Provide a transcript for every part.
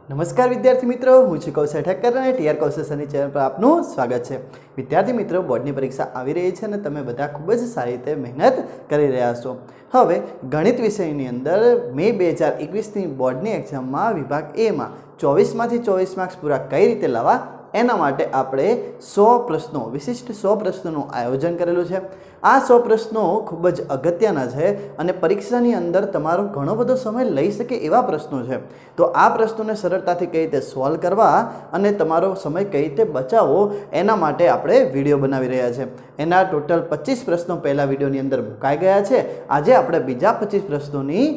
નમસ્કાર વિદ્યાર્થી મિત્રો, હું છું કૌશલ ઠક્કર અને ટીઆર કૌશલ ચેનલ પર આપનું સ્વાગત છે। વિદ્યાર્થી મિત્રો, બોર્ડની પરીક્ષા આવી રહી છે અને તમે બધા ખૂબ જ સારી રીતે મહેનત કરી રહ્યા છો। હવે ગણિત વિષયની અંદર મે 2021ની બોર્ડની એક્ઝામમાં વિભાગ એમાં 24માંથી 24 માર્ક્સ પૂરા કઈ રીતે લાવવા એના માટે આપણે 100 પ્રશ્નો વિશિષ્ટ 100 પ્રશ્નોનું આયોજન કરેલું છે। આ 100 પ્રશ્નો ખૂબ જ અગત્યના છે અને પરીક્ષાની અંદર તમારો ઘણો બધો સમય લઈ શકે એવા પ્રશ્નો છે। તો આ પ્રશ્નોને સરળતાથી કઈ રીતે સોલ્વ કરવા અને તમારો સમય કઈ રીતે બચાવવો એના માટે આપણે વિડીયો બનાવી રહ્યા છે। એના ટોટલ 25 પ્રશ્નો પહેલા વિડીયોની અંદર મુકાઈ ગયા છે। આજે આપણે બીજા 25 પ્રશ્નોની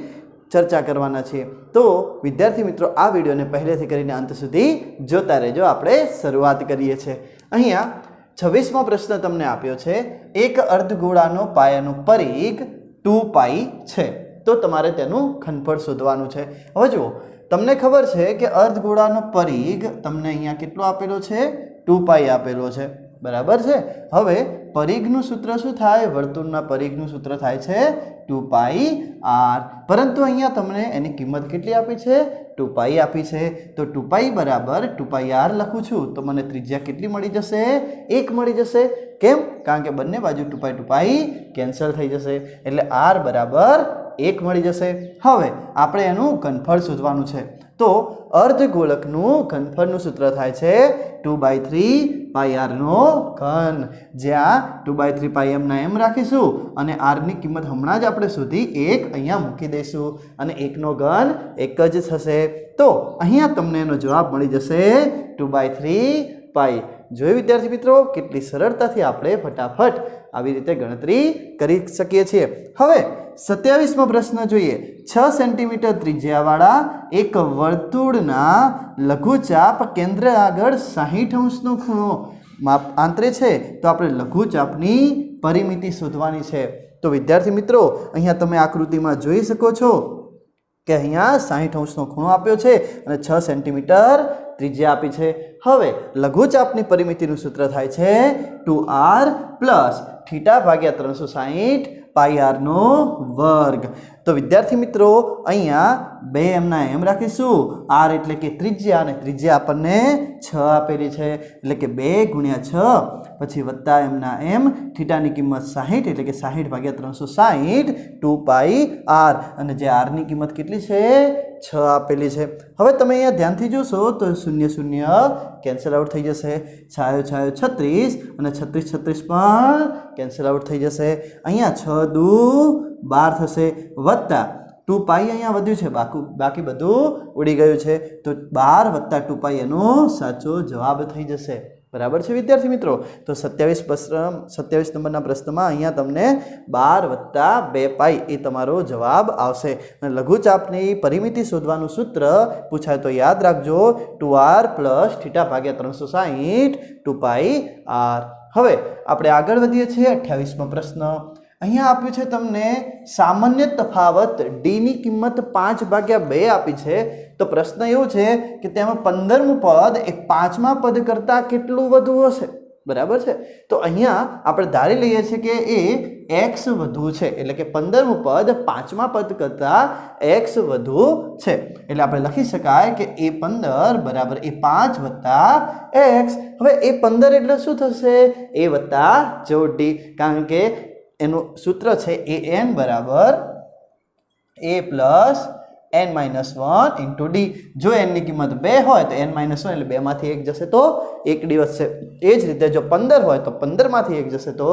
चर्चा करवाना छे। तो विद्यार्थी मित्रों, आ वीडियो ने पहलेथी करीने अंत सुधी जोता रहेजो। आपणे शरूआत करीए छे। अहींया 26मो प्रश्न तमने आप्यो छे। एक अर्धगोळानो पायानो परिघ 2 पाई छे, तो तमारे तेनुं घनफळ शोधवानुं छे। हवे जुओ, तमने खबर छे के अर्धगोळानो परिघ तमने अहींया केटलो आपेलो छे? 2 पाई आपेलो छे, बराबर छे। हवे परिघનું सूत्र શું થાય? વર્તુળના પરિઘનું सूत्र થાય છે 2 પાઈ r, પરંતુ અહીંયા તમને એની કિંમત કેટલી આપી છે? 2 પાઈ આપી છે। તો 2 પાઈ બરાબર 2 પાઈ r લખું છું તો મને ત્રિજ્યા કેટલી મળી જશે? 1 મળી જશે। કેમ? કારણ કે બંને બાજુ 2 પાઈ કેન્સલ થઈ જશે એટલે r બરાબર 1 મળી જશે। હવે આપણે એનું ઘનફળ શોધવાનું છે। તો अर्धगोलकનું ઘનફળનું સૂત્ર થાય છે 2/3 પાઈ r નો ઘન, જ્યાં 2/3 પાઈ m ના m રાખીશું અને r ની કિંમત હમણાં જ આપણે શોધી 1 અહીંયા મૂકી દઈશું અને 1 નો ઘન 1 જ થશે। તો અહીંયા તમને એનો જવાબ મળી જશે 2/3 પાઈ। જોયું વિદ્યાર્થી મિત્રો, કેટલી સરળતાથી આપણે ફટાફટ આવી રીતે ગણતરી કરી શકીએ છીએ। હવે 27મો પ્રશ્ન જોઈએ। 6 સેન્ટીમીટર ત્રિજ્યાવાળા એક વર્તુળના લઘુચાપ કેન્દ્ર આગળ 60 અંશનો ખૂણો આંતરે છે, તો આપણે લઘુચાપની પરિમિતિ શોધવાની છે। તો વિદ્યાર્થી મિત્રો, અહીંયા તમે આકૃતિમાં જોઈ શકો છો કે અહીંયા 60 અંશનો ખૂણો આપ્યો છે અને 6 સેન્ટીમીટર ત્રિજ્યા આપી છે। હવે લઘુચાપની પરિમિતિનું સૂત્ર થાય છે 2r પ્લસ θ ભાગ્યા 360 પાઈ r નો વર્ગ। તો વિદ્યાર્થી મિત્રો, અહીંયા 2m ના m રાખીશું, r એટલે કે ત્રિજ્યા અને ત્રિજ્યા આપણને 6 આપેલી છે એટલે કે 2 ગુણ્યા 6 પછી વત્તા m ના m, θની કિંમત 60 એટલે કે 60 ભાગ્યા 360 2 પાઈ r અને જે r ની કિંમત કેટલી છે? 6 આપેલી છે। હવે તમે અહીંયા ધ્યાનથી જોશો તો 0 0 કેન્સલ આઉટ થઈ જશે, છાયો છાયો 36 અને 36 36 પણ કેન્સલ આઉટ થઈ જશે। અહીંયા 6 દુ 12 થશે વત્તા 2 પાઈ અહીંયા વધ્યું છે, બાકી બધું ઉડી ગયું છે। તો 12 વત્તા 2 પાઈ એનો સાચો જવાબ થઈ જશે। बराबर है विद्यार्थी मित्रों। तो 27 नंबरना प्रश्न में अहींया तमने 12 वत्ता 2 पाई ए तमारो जवाब आवशे। लघुचापनी परिमिति शोधवानुं सूत्र पूछाय तो याद राखजो 2r प्लस θ भाग्या 360 2 पाई r। हवे आपणे आगळ वधीए छीए। 28मो प्रश्न अहींया आप्युं छे तमने सामान्य तफावत d नी किंमत 5/2 आपी छे। तो प्रश्न एवो छे के तेमां 15मुं पद ए 5मा पद करता केटलुं वधु हशे? बराबर छे। तो अहींया आपणे धारी लईए छीए के ए x वधु छे એટલે કે 15મું પદ 5મા પદ કરતા x વધુ છે એટલે આપણે લખી શકાય કે a15 બરાબર a5 વત્તા x। હવે a15 એટલે શું થશે? a વત્તા 14d, કારણ કે એનું સૂત્ર છે an બરાબર a plus n-1 into D. जो n की किंमत 2 होय तो n-1 એટલે 2 मांथी 1 जशे तो 1 डी વધશે। ए ज रीते जो 15 होय तो 15 मांथी 1 जशे तो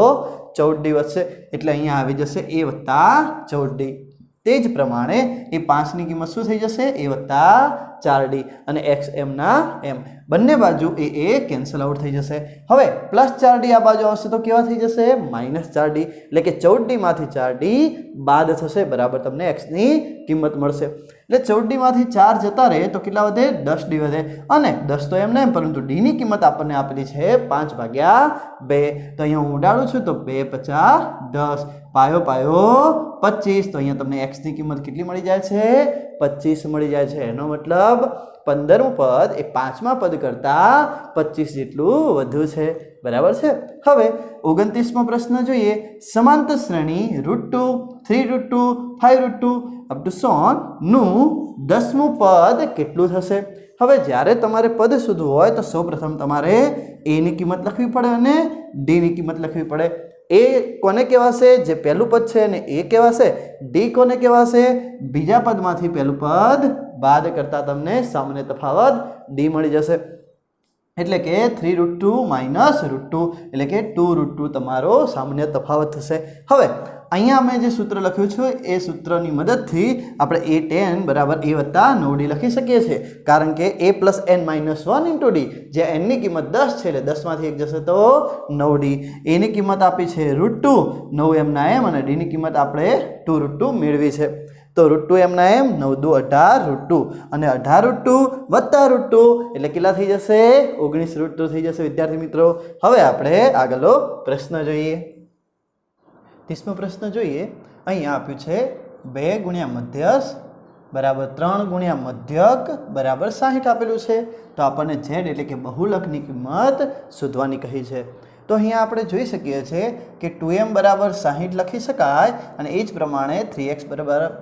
14 डी વધશે એટલે અહીંયા આવી જશે a વત્તા 14 डी। તે જ પ્રમાણે એ 5 ની કિંમત શું થઈ જશે? a વત્તા 4 डी અને x m ના m બંને બાજુ એ કેન્સલ આઉટ થઈ જશે। હવે પ્લસ 4 डी આ બાજુ આવશે તો કેવા થઈ જશે? માઈનસ 4 डी એટલે કે 14 डी માંથી 4 डी બાદ થશે, બરાબર તમને x ની કિંમત મળશે। એટલે 14 डी માંથી 4 જતા રહે તો કેટલા વધે? 10 डी વધે અને 10 તો એમ નહીં, પરંતુ d ની કિંમત આપણને આપેલી છે 5/2। તો અહીંયા હું ઉડાડું છું તો 2 50 10 પાયો પાયો 25। तो अहींया तमने x ની કિંમત કેટલી મળી જાય છે? 25 મળી જાય છે। એનો મતલબ 15મું પદ એ 5મા પદ કરતા 25 જેટલું વધુ છે। बराबर है। हवे 29मो प्रश्न जोईए। समांतर श्रेणी √2 3√2 5√2 अप टू 100 नु 10मुं पद केटलुं थशे? હવે જ્યારે તમારે પદ શોધવું હોય તો સૌપ્રથમ તમારે a ની કિંમત લખવી પડે અને d ની કિંમત લખવી પડે. a કોને કહેવાશે? જે પહેલું પદ છે અને a કહેવાશે. d કોને કહેવાશે? બીજા પદમાંથી પહેલું પદ બાદ કરતા તમને સામાન્ય તફાવત d મળી જશે. એટલે કે 3√2 માઇનસ √2 એટલે કે 2√2 તમારો સામાન્ય તફાવત થશે. હવે અહીંયા અમે જે સૂત્ર લખ્યું છે એ સૂત્રની મદદથી આપણે a10 બરાબર a વત્તા 9d લખી શકીએ છીએ, કારણ કે a plus n minus 1 into d, જે n ની કિંમત 10 છે એટલે 10માંથી 1 જશે તો 9d. a ની કિંમત આપી છે √2, 9m ના m અને d ની કિંમત આપણે 2√2 મેળવી છે. તો √2m ના m 9 દુ 18 √2 અને 18 √2 વત્તા √2 એટલે કેટલા થઈ જશે? 19 √2 થઈ જશે વિદ્યાર્થી મિત્રો. હવે આપણે આગળનો પ્રશ્ન જોઈએ. 30મો પ્રશ્ન જોઈએ. અહીંયા આપ્યું છે 2 ગુણ્યા મધ્યસ્થ બરાબર 3 ગુણ્યા મધ્યક બરાબર 60 આપેલું છે. તો આપણને z એટલે કે બહુલકની કિંમત શોધવાની કહી છે. તો અહીંયા આપણે જોઈ શકીએ છીએ કે 2m બરાબર 60 લખી શકાય અને એ જ પ્રમાણે 3x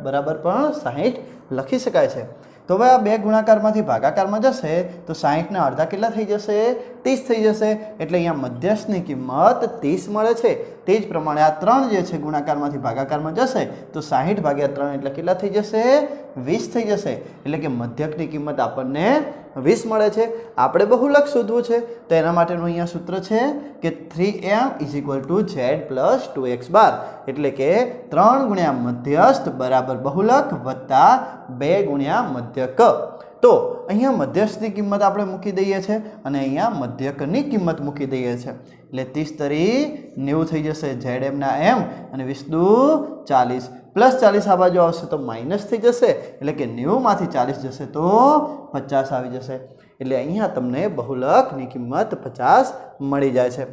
બરાબર પણ 60 લખી શકાય છે. તો હવે આ બે ગુણાકારમાંથી ભાગાકારમાં જશે તો 60 ના અડધા કેટલા થઈ જશે? 30 થઈ જશે. એટલે અહીંયા મધ્યસ્થની કિંમત 30 મળે છે. તે જ પ્રમાણે આ 3 જે છે ગુણાકારમાંથી ભાગાકારમાં જશે તો 60 ભાગ્યા 3 એટલે કેટલા થઈ જશે? 20 થઈ જશે. એટલે કે મધ્યકની કિંમત આપણને 20 મળે છે. આપણે બહુલક શોધવું છે તો એના માટેનું અહીંયા સૂત્ર છે કે 3m = z + 2x બાર, એટલે કે 3 ગુણ્યા મધ્યસ્થ બરાબર બહુલક વત્તા 2 ગુણ્યા મધ્યક. તો અહીંયા મધ્યસ્થની કિંમત આપણે મૂકી દઈએ છીએ અને અહીંયા મધ્યકની કિંમત મૂકી દઈએ છીએ. એટલે 30 તરી 90 થઈ જશે zm ના m અને 20 દુ 40 પ્લસ 40 આ બાજુ આવશે તો માઇનસ થઈ જશે. એટલે કે 90 માંથી 40 જશે તો 50 આવી જશે. એટલે અહીંયા તમને બહુલકની કિંમત 50 મળી જાય છે.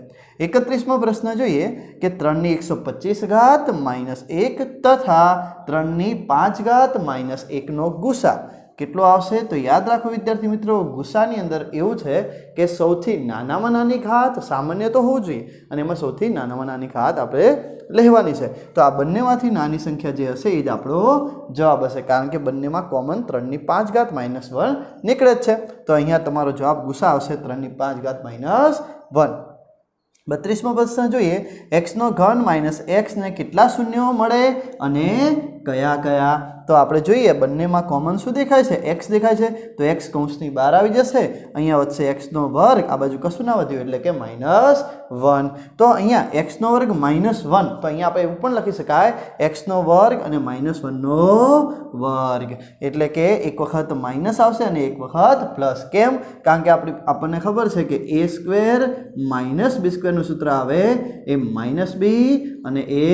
31મો પ્રશ્ન જોઈએ કે 3 ની 125 ઘાત માઇનસ 1 તથા 3 ની 5 ઘાત માઇનસ 1 નો ગુસા કેટલો આવશે? તો યાદ રાખો વિદ્યાર્થી મિત્રો, ગુસાની અંદર એવું છે કે સૌથી નાનામાં નાની ઘાત સામાન્ય તો હોવું જોઈએ અને એમાં સૌથી નાનામાં નાની ઘાત આપણે લેવાની છે. તો આ બંનેમાંથી નાની સંખ્યા જે હશે એ જ આપણો જવાબ હશે, કારણ કે બંનેમાં કોમન 3 ની 5 ઘાત માઇનસ 1 નીકળે જ છે. તો અહીંયા તમારો જવાબ ગુસા આવશે 3 ની 5 ઘાત માઇનસ 1. 32મો પ્રશ્ન જોઈએ. x નો ઘન માઇનસ x ને કેટલા શૂન્યો મળે અને કયા કયા? તો આપણે જોઈએ બંનેમાં કોમન શું દેખાય છે? x દેખાય છે. તો x કૌંસની બહાર આવી જશે. અહીંયા વધશે x નો વર્ગ, આ બાજુ કશું ના વધ્યું એટલે કે -1. તો અહીંયા x નો વર્ગ -1, તો અહીંયા આપણે એવું પણ લખી શકાય x નો વર્ગ અને -1 નો વર્ગ, એટલે કે એક વખત માઇનસ આવશે અને એક વખત પ્લસ. કેમ? કારણ કે આપણને ખબર છે કે a² - b² નું સૂત્ર આવે એ -b અને a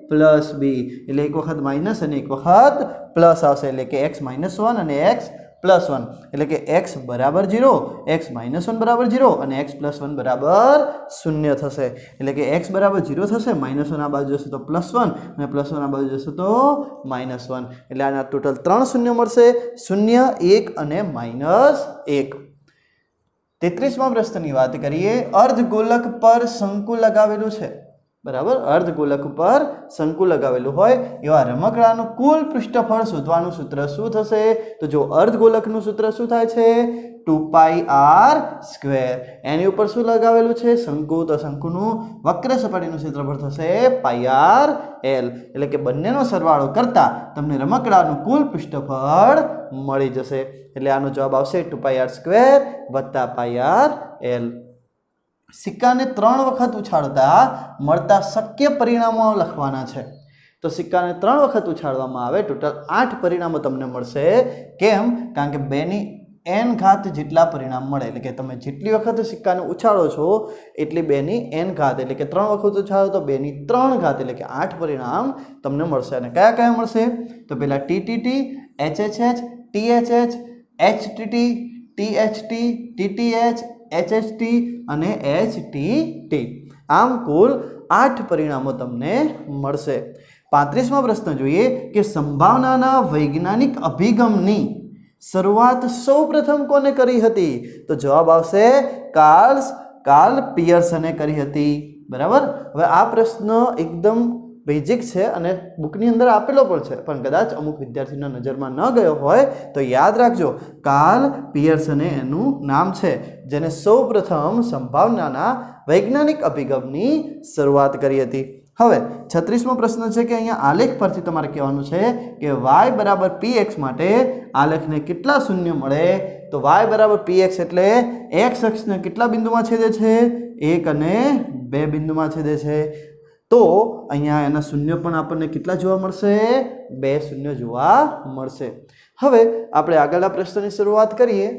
પ્લસ બી, એટલે એક વખત માઇનસ અને એક વખત પ્લસ આવશે. એટલે કે x -1 અને x +1, એટલે કે x બરાબર 0, x -1 બરાબર 0 અને x +1 બરાબર 0 થશે. એટલે કે x બરાબર 0 થશે, -1 આ બાજુ જશે તો +1 અને +1 આ બાજુ જશે તો -1. એટલે આના ટોટલ 3 શૂન્ય મળશે, 0, 1 અને -1. 33મા પ્રશ્નની વાત કરીએ. અર્ધગોલક પર શંકુ લગાવેલું છે, બરાબર? અર્ધગોલક ઉપર શંકુ લગાવેલું હોય એવા રમકડાનું કુલ પૃષ્ઠફળ શોધવાનું સૂત્ર શું થશે? તો જો અર્ધગોલકનું સૂત્ર શું થાય છે? 2πr². એની ઉપર શું લગાવેલું છે? શંકુ. તો શંકુનું વક્ર સપાટીનું ક્ષેત્રફળ થશે πr_l. એટલે કે બંનેનો સરવાળો કરતા તમને રમકડાનું કુલ પૃષ્ઠફળ મળી જશે. એટલે આનો જવાબ આવશે 2πr² વત્તા πr_l. સિક્કાને 3 વખત ઉછાળતા મળતા શક્ય પરિણામો લખવાના છે. તો સિક્કાને 3 વખત ઉછાળવામાં આવે ટોટલ 8 પરિણામો તમને મળશે. કેમ? કારણ કે 2 ની n ઘાત જેટલા પરિણામ મળે, એટલે કે તમે જેટલી વખત સિક્કાને ઉછાળો છો એટલી 2 ની n ઘાત, એટલે કે 3 વખત ઉછાળો તો 2 ની 3 ઘાત, એટલે કે 8 પરિણામ તમને મળશે. અને કયા કયા મળશે? તો પેલા TTT, HHH, THH, HTT, THT, TTH, HHT અને HTT. આમ કુલ 8 પરિણામો તમને મળશે. 35મો પ્રશ્ન જોઈએ કે સંભાવનાના વૈજ્ઞાનિક અભિગમની શરૂઆત સૌપ્રથમ કોને કરી હતી? તો જવાબ આવશે કાર્લ પિયર્સને કરી હતી, બરાબર? હવે આ પ્રશ્ન એકદમ બેઝિક છે અને બુકની અંદર આપેલો પણ છે, પણ કદાચ અમુક વિદ્યાર્થીના નજરમાં ન ગયો હોય તો યાદ રાખજો, કાર્લ પિયર્સને એનું નામ છે, જેને સૌપ્રથમ સંભાવનાના વૈજ્ઞાનિક અભિગમની શરૂઆત કરી હતી. હવે 36મો પ્રશ્ન છે કે અહીંયા આલેખ પરથી તમારે કહેવાનું છે કે y બરાબર px માટે આલેખને કેટલા શૂન્ય મળે. તો y બરાબર px એટલે x અક્ષને કેટલા બિંદુમાં છેદે છે? 1 અને 2 બિંદુમાં છેદે છે. તો અહીંયા એના શૂન્ય પણ આપણને કેટલા જોવા મળશે? 2 શૂન્ય જોવા મળશે. હવે આપણે આગળના પ્રશ્નની શરૂઆત કરીએ.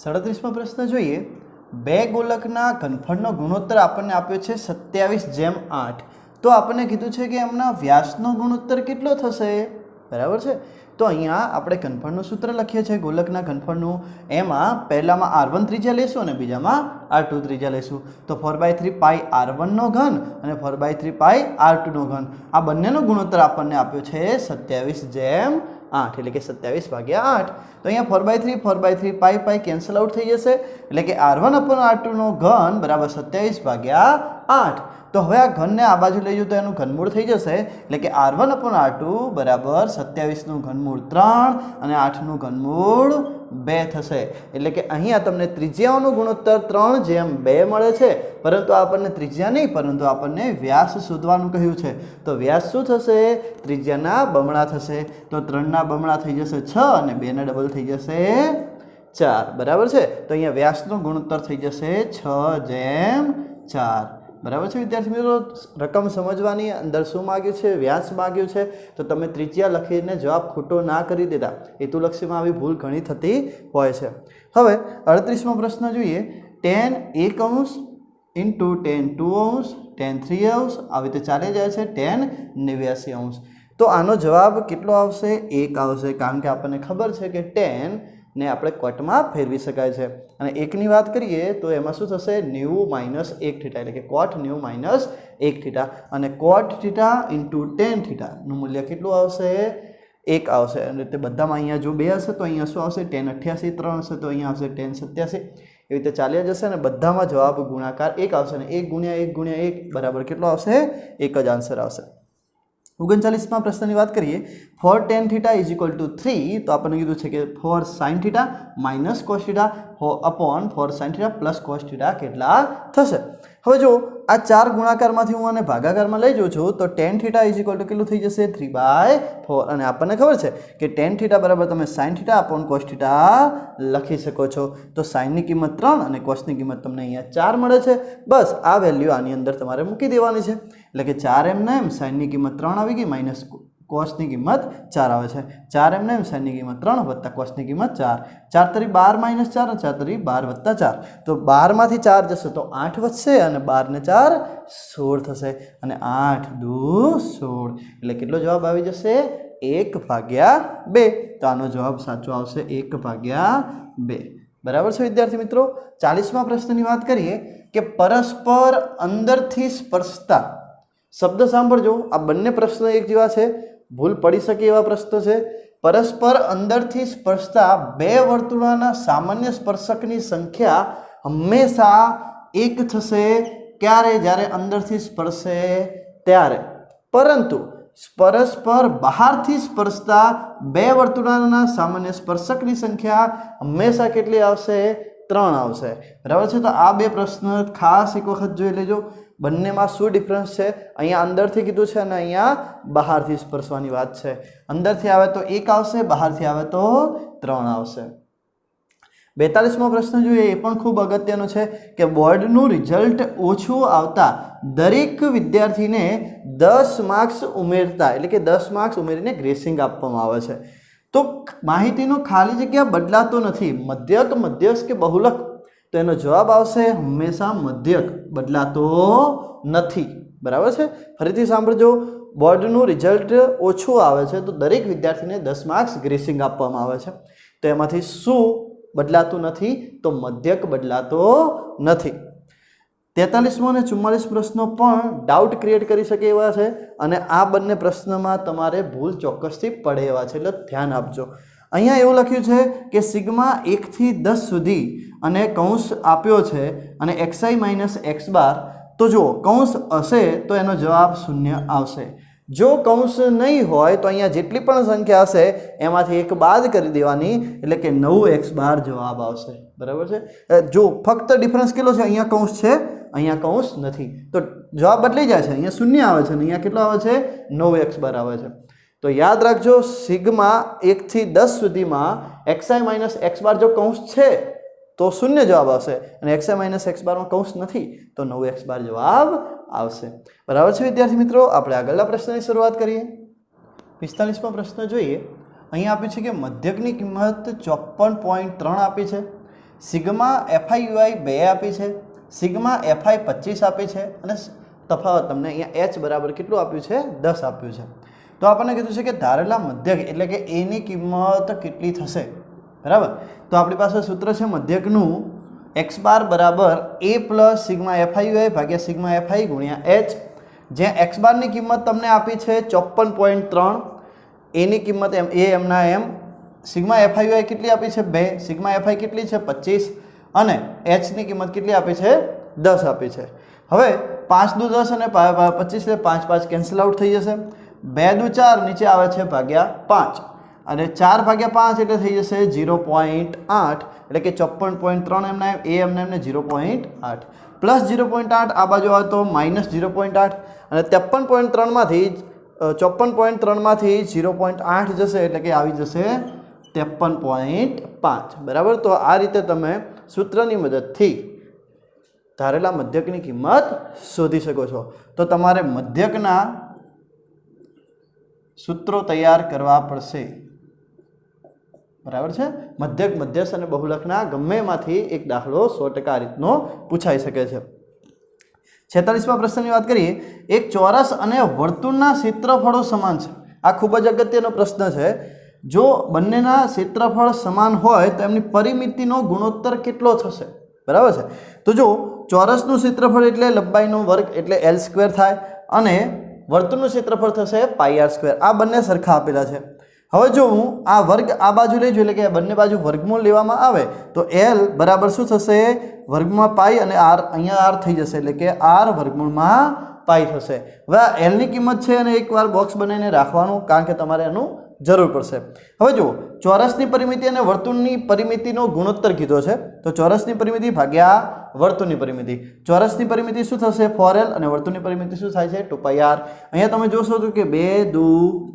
37મો પ્રશ્ન જોઈએ. બે ગોલકના ઘનફળનો ગુણોત્તર આપણને આપ્યો છે 27:8. તો આપણને કીધું છે કે એમના વ્યાસનો ગુણોત્તર કેટલો થશે? બરાબર છે. તો અહીંયા આપણે ઘનફળનું સૂત્ર લખીએ છીએ ગોલકના ઘનફળનું. એમાં પહેલામાં r1 ત્રિજ્યા લેશું અને બીજામાં r2 ત્રિજ્યા લેશું. તો 4/3 પાઈ r1 નો ઘન અને 4/3 પાઈ r2 નો ઘન, આ બંનેનો ગુણોત્તર આપણને આપ્યો છે 27:8 એટલે કે 27/8. તો અહીંયા 4/3 પાઈ કેન્સલ આઉટ થઈ જશે, એટલે કે r1/r2 નો ઘન બરાબર 27/8. તો હવે આ ઘનને આ બાજુ લઈ જવું તો એનું ઘનમૂળ થઈ જશે, એટલે કે r1/r2 બરાબર 27નું ઘનમૂળ 3 અને 8નું ઘનમૂળ 2 થશે. એટલે કે અહીંયા તમને ત્રિજ્યાઓનું ગુણોત્તર 3:2 મળે છે, પરંતુ આપણને ત્રિજ્યા નહીં પરંતુ આપણને વ્યાસ શોધવાનું કહ્યું છે. તો વ્યાસ શું થશે? ત્રિજ્યાના બમણા થશે. તો 3ના બમણા થઈ જશે 6 અને 2ના ડબલ થઈ જશે 4. બરાબર છે. તો અહીંયા વ્યાસનો ગુણોત્તર થઈ જશે 6:4. બરાબર છે વિદ્યાર્થી મિત્રો? રકમ સમજવાની, અંદર શું માગ્યું છે? વ્યાસ માગ્યું છે. તો તમે ત્રિજ્યા લખીને જવાબ ખોટો ના કરી દેતા. હેતુલક્ષીમાં આવી ભૂલ ઘણી થતી હોય છે. હવે 38મો પ્રશ્ન જોઈએ. tan 1 ઇન્ટુ tan 2 tan 3 આવી રીતે ચાલી જાય છે tan 89. તો આનો જવાબ કેટલો આવશે? 1 આવશે, કારણ કે આપણને ખબર છે કે tan ને આપણે કોટમાં ફેરવી શકાય છે. અને 1ની વાત કરીએ તો એમાં શું થશે? 90 - 1 થીટા, એટલે કે cot 90 - 1 થીટા. અને cot થીટા ઇન્ટુ tan થીટાનું મૂલ્ય કેટલું આવશે? 1 આવશે. અને તે બધામાં અહીંયા જો 2 હશે તો અહીંયા શું આવશે? tan 88. 3 હશે તો અહીંયા આવશે tan 87. એવી રીતે ચાલ્યા જશે અને બધામાં જવાબ ગુણાકાર 1 આવશે. અને 1 × 1 × 1 બરાબર કેટલો આવશે? 1 જ આન્સર આવશે. 39મા પ્રશ્નની વાત કરીએ. 4 tan θ = 3. તો આપણને કીધું છે કે 4 sin θ - cos θ upon 4 sin θ + cos θ કેટલા થશે? હવે જો આ 4 ગુણાકારમાંથી હું આને ભાગાકારમાં લઈ જાઉં છું તો tan θ = કેટલું થઈ જશે? 3/4. અને આપણને ખબર છે કે tan θ બરાબર તમે sin θ upon cos θ લખી શકો છો. તો sin ની કિંમત 3 અને cos ની કિંમત તમને અહીંયા 4 મળે છે. બસ આ વેલ્યુ આની અંદર તમારે મૂકી દેવાની છે. એટલે કે 4 sin ની કિંમત 3 આવી ગઈ માઇનસ cos ની કિંમત 4 આવે છે. 4 sin ની કિંમત 3 વત્તા cos ની કિંમત 4. 4 તરી 12 - 4 4 તરી 12 વત્તા 4. તો 12 માંથી 4 જશે તો 8 વધશે અને 12 ને 4 16 થશે. અને 8 દુ 16 એટલે કેટલો જવાબ આવી જશે? 1/2. તો આનો જવાબ સાચો આવશે 1/2. બરાબર છે વિદ્યાર્થી મિત્રો? 40મા પ્રશ્નની વાત કરીએ કે પરસ્પર અંદરથી સ્પર્શતા શબ્દ સાંભળજો. આ બંને પ્રશ્ન એક જેવા છે, ભૂલ પડી શકે એવા પ્રશ્ન છે. પરસ્પર અંદરથી સ્પર્શતા બે વર્તુળોના સામાન્ય સ્પર્શકની સંખ્યા હંમેશા 1 થશે. ક્યારે? જ્યારે અંદરથી સ્પર્શે ત્યારે. પરંતુ પરસ્પર બહારથી સ્પર્શતા બે વર્તુળોના સામાન્ય સ્પર્શકની સંખ્યા હંમેશા કેટલી આવશે? 3 આવશે. બરાબર છે? તો આ બે પ્રશ્ન ખાસ એક વખત જોઈ લેજો. બંનેમાં શું ડિફરન્સ છે? અહીંયા અંદરથી કીધું છે અને અહીંયા બહારથી સ્પર્શવાની વાત છે. અંદરથી આવે તો 1 આવશે, બહારથી આવે તો 3 આવશે. 42મો પ્રશ્ન જોઈએ. એ પણ ખૂબ અગત્યનો છે કે બોર્ડનું રિઝલ્ટ ઓછું આવતા દરેક વિદ્યાર્થીને 10 માર્ક્સ ઉમેરતા, એટલે કે 10 માર્ક્સ ઉમેરીને ગ્રેસિંગ આપવામાં આવે છે. તો માહિતીનો ખાલી જગ્યા બદલાતો નથી. મધ્યક, મધ્યસ્થ કે બહુલક? તો એનો જવાબ આવશે હંમેશા મધ્યક, બદલાતો નથી. બરાબર છે? ફરીથી સાંભળજો. બોર્ડનું રિઝલ્ટ ઓછું આવે છે તો દરેક વિદ્યાર્થીને 10 માર્ક્સ ગ્રેસિંગ આપવામાં આવે છે. તો એમાંથી શું બદલાતું નથી? તો મધ્યક બદલાતો નથી. 43મો અને 44 પ્રશ્નો પણ ડાઉટ ક્રિએટ કરી શકે એવા છે અને આ બંને પ્રશ્નમાં તમારે ભૂલ ચોક્કસથી પડે એવા છે, એટલે ધ્યાન આપજો. અહીંયા એવું લખ્યું છે કે સિગ્મા 1 થી 10 સુધી અને કૌંસ આપ્યો છે અને xi - x બાર તો જુઓ કૌંસ હશે તો એનો જવાબ 0 આવશે. જો કૌંસ નહીં હોય તો અહીંયા જેટલી પણ સંખ્યા હશે એમાંથી એક બાદ કરી દેવાની, એટલે કે 9x બાર જવાબ આવશે. બરાબર છે. જો ફક્ત ડિફરન્સ કેટલો છે, અહીંયા કૌંસ છે, અહીંયા કૌંસ નથી, તો જવાબ બદલાઈ જાય છે. અહીંયા 0 આવે છે અને અહીંયા કેટલો આવે છે, 9x બાર આવે છે. તો યાદ રાખજો, સિગ્મા 1 થી 10 સુધીમાં xi માઇનસ x બાર જો કૌંસ છે તો 0 જવાબ આવશે, અને xi માઇનસ x બારમાં કૌંસ નથી તો 9x બાર જવાબ આવશે. બરાબર છે વિદ્યાર્થી મિત્રો. આપણે આગળના પ્રશ્નની શરૂઆત કરીએ. 45મો પ્રશ્ન જોઈએ. અહીંયા આપ્યું છે કે મધ્યકની કિંમત 54.3 આપી છે, સિગ્મા fi ui 2 આપી છે, સિગ્મા fi 25 આપી છે, અને તફાવત તમને અહીંયા h બરાબર કેટલું આપ્યું છે, 10 આપ્યું છે. તો આપણને કીધું છે કે ધારેલા મધ્યક એટલે કે a ની કિંમત કેટલી થશે. બરાબર. તો આપણી પાસે સૂત્ર છે મધ્યકનું x બાર બરાબર a plus sigma fi ui ભાગ્યા સિગ્મા fi ગુણ્યા h, જ્યાં x બારની કિંમત તમને આપી છે 54.3, a ની કિંમત a એમના એમ, સિગ્મા fi ui કેટલી આપી છે 2, સિગ્મા fi કેટલી છે 25, અને h ની કિંમત કેટલી આપી છે 10 આપી છે. હવે 5 દુ 10 અને 25 એટલે 5 5 કેન્સલ આઉટ થઈ જશે. 2 દુ 4 નીચે આવે છે ભાગ્યા 5, અને 4 ભાગ્યા 5 એટલે થઈ જશે 0.8, એટલે કે 54.3 એમના એ એમના એમને 0.8 પ્લસ 0.8 આ બાજુ આવે તો માઇનસ 0.8, અને 53.3 માંથી 54.3 0.8 જશે એટલે કે આવી જશે 53.5. બરાબર. તો આ રીતે તમે સૂત્રની મદદથી ધારેલા મધ્યકની કિંમત શોધી શકો છો. તો તમારે મધ્યકના સૂત્રો તૈયાર કરવા પડશે. બરાબર છે. મધ્યક, મધ્યસ્થ અને બહુલકના ગમે એમાંથી એક દાખલો 100% આ રીતનો પૂછાઈ શકે છે. 46મા પ્રશ્નની વાત કરીએ. એક ચોરસ અને વર્તુળના ક્ષેત્રફળો સમાન છે. આ ખૂબ જ અગત્યનો પ્રશ્ન છે. જો બંનેના ક્ષેત્રફળ સમાન હોય તો એમની પરિમિતિનો ગુણોત્તર કેટલો થશે. બરાબર છે. તો જો ચોરસનું ક્ષેત્રફળ એટલે લંબાઈનો વર્ગ એટલે l² થાય, અને વર્તુળનું ક્ષેત્રફળ થશે πr². આ બંને સરખા આપેલા છે. હવે જો હું આ વર્ગ આ બાજુ લઈ જોઉં, એટલે કે બંને બાજુ વર્ગમૂળ લેવામાં આવે તો l બરાબર શું થશે, વર્ગમાં પાઈ, અને r અહીંયા r થઈ જશે, એટલે કે r વર્ગમૂળમાં પાઈ થશે. હવે આ l ની કિંમત છે અને એકવાર બોક્સ બનાવીને રાખવાનું, કારણ કે તમારે એનું જરૂર પડશે. હવે જુઓ, ચોરસની પરિમિતિ અને વર્તુળની પરિમિતિનો ગુણોત્તર કીધો છે. તો ચોરસની પરિમિતિ ભાગ્યા વર્તુળની પરિમિતિ. ચોરસની પરિમિતિ શું થશે 4l, અને વર્તુળની પરિમિતિ શું થાય છે 2πr. અહીંયા તમે જોશો તો કે 2 દુ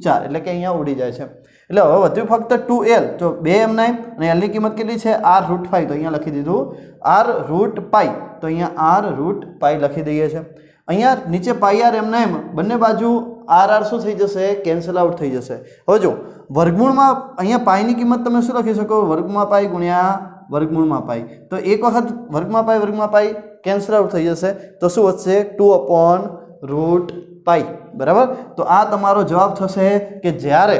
4 એટલે કે અહીંયા ઉડી જાય છે. એટલે હવે વધ્યું ફક્ત 2l, તો 2 એમના, અને l ની કિંમત કેટલી છે r√5, તો અહીંયા લખી દીધું r√π, તો અહીંયા r√π લખી દઈએ છે. અહીંયા નીચે πr એમના એમ, બંને બાજુ r શું થઈ જશે, કેન્સલ આઉટ થઈ જશે. હવે જો વર્ગમૂળમાં અહીંયા પાઈની કિંમત તમે શું લખી શકો, વર્ગમાં પાઈ ગુણ્યા વર્ગમૂળમાં પાઈ. તો એક વખત વર્ગમાં પાઈ કેન્સલ આઉટ થઈ જશે, તો શું વધશે 2/√π. બરાબર. તો આ તમારો જવાબ થશે કે જ્યારે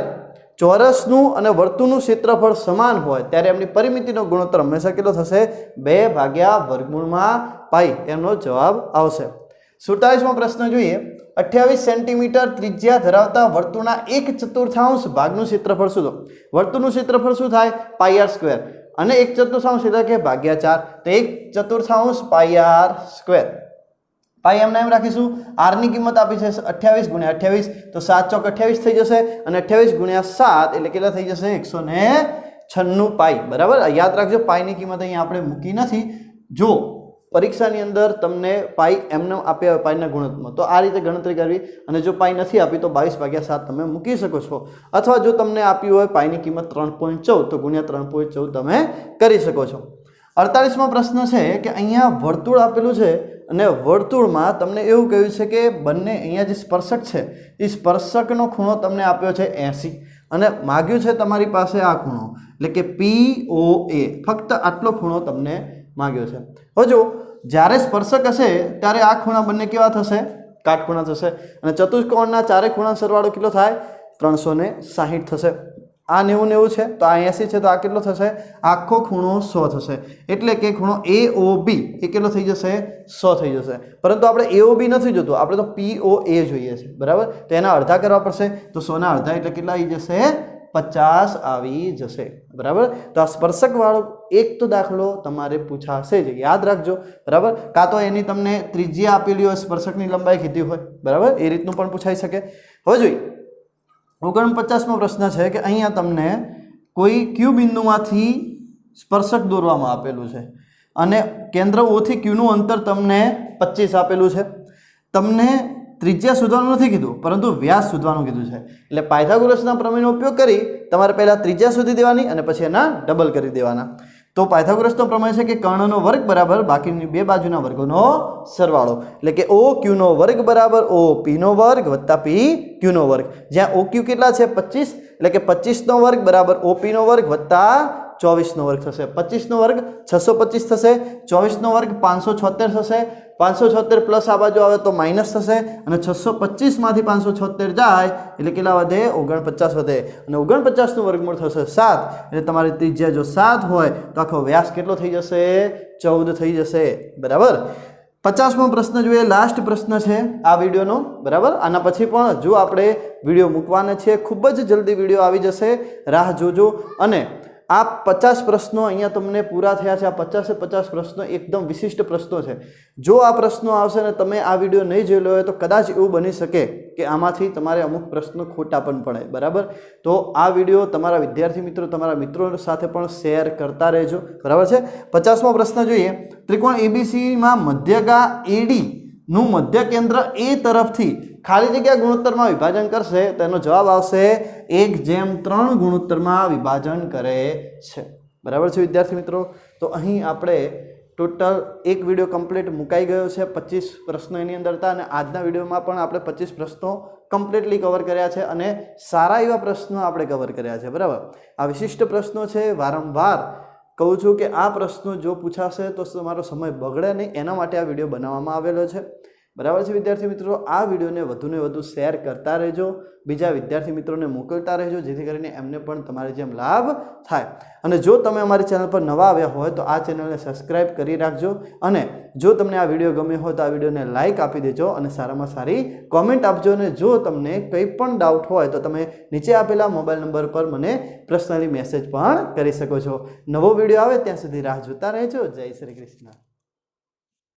ચોરસનું અને વર્તુળનું ક્ષેત્રફળ સમાન હોય ત્યારે એમની પરિમિતિનો ગુણોત્તર હંમેશા કેટલો થશે, 2/√π. એમનો જવાબ આવશે. 47મો પ્રશ્ન જોઈએ. 28 સેન્ટીમીટર ત્રિજ્યા ધરાવતા વર્તુળના 1/4 ભાગનું ક્ષેત્રફળ શોધો. વર્તુળનું ક્ષેત્રફળ શું થાય πr², અને 1/4 એટલે કે ભાગ્યા 4, તો 1/4 πr². પાઈ એમના એમ રાખીશું. r ની કિંમત આપી છે 28 ગુણ્યા 28, તો 7 ચોક 28 થઈ જશે, અને 28 ગુણ્યા 7 એટલે કેટલા થઈ જશે 196 પાઈ. બરાબર. યાદ રાખજો, પાઈની કિંમત અહીંયા આપણે મૂકી નથી. જો પરીક્ષાની અંદર તમને પાઈ એમને આપ્યા હોય પાઈના ગુણોત્તરમાં, તો આ રીતે ગણતરી કરવી, અને જો પાઈ નથી આપી તો 22/7 તમે મૂકી શકો છો. અથવા જો તમને આપ્યું હોય પાઈની કિંમત 3.14, તો ગુણ્યા 3.14 તમે કરી શકો છો. 48મો પ્રશ્ન છે કે અહીંયા વર્તુળ આપેલું છે, અને વર્તુળમાં તમને એવું કહ્યું છે કે બંને અહીંયા જે સ્પર્શક છે એ સ્પર્શકનો ખૂણો તમને આપ્યો છે 80, અને માગ્યું છે તમારી પાસે આ ખૂણો એટલે કે POA. ફક્ત આટલો ખૂણો તમને માગ્યો છે. હવે જો જ્યારે સ્પર્શક હશે ત્યારે આ ખૂણા બંને કેવા થશે, કાટખૂણા થશે, અને ચતુષ્કોણના ચારે ખૂણા સરવાળો કેટલો થાય 360 થશે. આ 90 છે, તો આ 80 છે, તો આ કેટલો થશે, આખો ખૂણો 100 થશે. એટલે કે ખૂણો AOB એ કેટલો થઈ જશે 100 થઈ જશે. પરંતુ આપણે AOB નથી જોતું, આપણે તો POA જોઈએ છે. બરાબર. તો એના અડધા કરવા પડશે, તો 100 ના અડધા એટલે કેટલા આવી જશે 50 આવી જશે બરાબર। તો આ સ્પર્શકવાળો એક તો દાખલો તમારે પૂછાશે જ, યાદ રાખજો બરાબર। કાં તો એની તમને ત્રિજ્યા આપેલી હોય, સ્પર્શકની લંબાઈ કીધી હોય બરાબર, એ રીતનું પણ પૂછાઈ શકે। હવે જોઈએ 49મો પ્રશ્ન છે કે અહીંયા તમને કોઈ ક્યુ બિંદુમાંથી સ્પર્શક દોરવામાં આપેલું છે અને કેન્દ્ર O થી Q નું અંતર તમને 25 આપેલું છે। તમને ત્રિજ્યા શોધવાનું નથી કીધું, પરંતુ વ્યાસ શોધવાનું કીધું છે। એટલે પાયથાગોરસના પ્રમેયનો ઉપયોગ કરી તમારે પહેલાં ત્રિજ્યા શોધી દેવાની અને પછી એના ડબલ કરી દેવાના। તો પાયથાગોરસનો પ્રમેય છે કે કર્ણનો વર્ગ બરાબર બાકીની બે બાજુના વર્ગોનો સરવાળો, એટલે કે OQ નો વર્ગ બરાબર OP નો વર્ગ વત્તા PQ નો વર્ગ, જ્યાં OQ કેટલા છે 25, એટલે કે 25 નો વર્ગ બરાબર OP નો વર્ગ વત્તા 24 નો વર્ગ થશે। 25 નો વર્ગ 625 થશે, 24 નો વર્ગ 576 થશે, 576 પ્લસ આ બાજુ આવે તો માઇનસ થશે અને 625 માંથી 576 જાય એટલે કેટલા વધે 49 વધે અને 49 નું વર્ગમૂળ થશે 7, એટલે તમારી ત્રિજ્યા જો 7 હોય તો આખો વ્યાસ કેટલો થઈ જશે 14 થઈ જશે બરાબર। 50મો પ્રશ્ન જોઈએ, લાસ્ટ પ્રશ્ન છે આ વિડીયોનો બરાબર। આના પછી પણ જો આપણે વિડીયો મૂકવાના છે, ખૂબ જ જલ્દી વિડીયો આવી જશે, રાહ જોજો। અને આ 50 પ્રશ્નો અહીંયા તમને પૂરા થયા છે। આ 50 પ્રશ્નો એકદમ વિશિષ્ટ પ્રશ્નો છે। જો આ પ્રશ્નો આવશે ને તમે આ વિડીયો નહીં જોયેલો હોય તો કદાચ એવું બની શકે કે આમાંથી તમારે અમુક પ્રશ્નો ખોટા પણ પડે બરાબર। તો આ વિડીયો તમારા વિદ્યાર્થી મિત્રો, તમારા મિત્રો સાથે પણ શેર કરતા રહેજો બરાબર છે। 50મો પ્રશ્ન જોઈએ, ત્રિકોણ ABCમાં મધ્યગા AD નું મધ્ય કેન્દ્ર A તરફથી ખાલી જગ્યા ગુણોત્તરમાં વિભાજન કરશે તો એનો જવાબ આવશે 1:3 ગુણોત્તરમાં વિભાજન કરે છે બરાબર છે વિદ્યાર્થી મિત્રો। તો અહીં આપણે ટોટલ એક વિડીયો કમ્પ્લીટ મુકાઈ ગયો છે, 25 પ્રશ્નો એની અંદર હતા અને આજના વિડીયોમાં પણ આપણે 25 પ્રશ્નો કમ્પ્લીટલી કવર કર્યા છે અને સારા એવા પ્રશ્નો આપણે કવર કર્યા છે બરાબર। આ વિશિષ્ટ પ્રશ્નો છે, વારંવાર કહું છું કે આ પ્રશ્નો જો પૂછાશે તો તમારો સમય બગડે નહીં, એના માટે આ વિડીયો બનાવવામાં આવેલો છે બરાબર છે વિદ્યાર્થી મિત્રો। આ વિડીયોને વધુને વધુ શેર કરતા રહેજો, બીજા વિદ્યાર્થી મિત્રોને મોકલતા રહેજો, જેથી કરીને એમને પણ તમારી જેમ લાભ થાય। અને જો તમે અમારી ચેનલ પર નવા આવ્યા હોય તો આ ચેનલને સબસ્ક્રાઈબ કરી રાખજો અને જો તમને આ વિડીયો ગમ્યો હોય તો આ વિડીયોને લાઇક આપી દેજો અને સારામાં સારી કોમેન્ટ આપજો। અને જો તમને કંઈ પણ ડાઉટ હોય તો તમે નીચે આપેલા મોબાઈલ નંબર પર મને પર્સનલી મેસેજ પણ કરી શકો છો। નવો વિડીયો આવે ત્યાં સુધી રાહ જોતા રહેજો। જય શ્રી કૃષ્ણ।